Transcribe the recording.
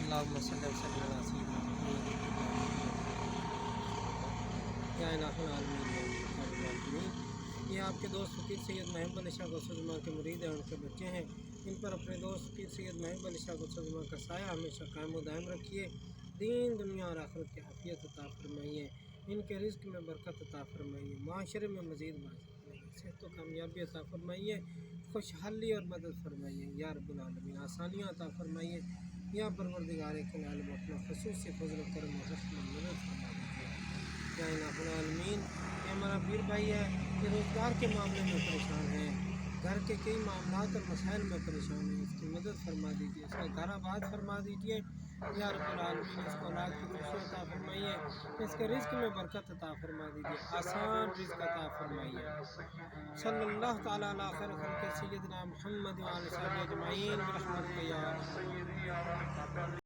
اللہم صلی وسلم علی سیدنا محمد یا الہ العالمین۔ یہ آپ کے دوست فقیر سید محب علی شاہ غوث الزمان کے مرید ہیں، ان کے بچے ہیں۔ ان پر اپنے دوست فقیر سید محب علی شاہ غوث الزمان کا سایہ ہمیشہ قائم و دائم رکھیے، دین دنیا اور آخرت کی عافیت عطا فرمائیے، ان کے رزق میں برکت عطا فرمائیے، معاشرے میں مزید بازی فرمائیے، صحت و کامیابی عطا فرمائیے، خوشحالی اور مدد فرمائیے یا رب العالمین، آسانیاں عطا فرمائیے یا پروردگار کل عالم، اپنا خصوصی فضل و کرم و رحمت مدد فرما دیجیے یا الہ العالمین۔ یہ ہمارا پیر بھائی ہے، یہ روزگار کے معاملے میں پریشان ہے، گھر کے کئی معاملات اور مسائل میں پریشان ہے، اس کی مدد فرما دیجیے، اس کا گھر آباد فرما دیجیے یا رب العالمین، اس کو اولاد کی خوشی عطا فرمائیے، اس کے رزق میں برکت عطا فرما دیجیے، آسان رزق عطا فرمائیے۔ صلی اللہ تعالیٰ علی خیر خلق سیدنا محمد وعلی آلہ اجمعین برحمتک یا ارحم الراحمین۔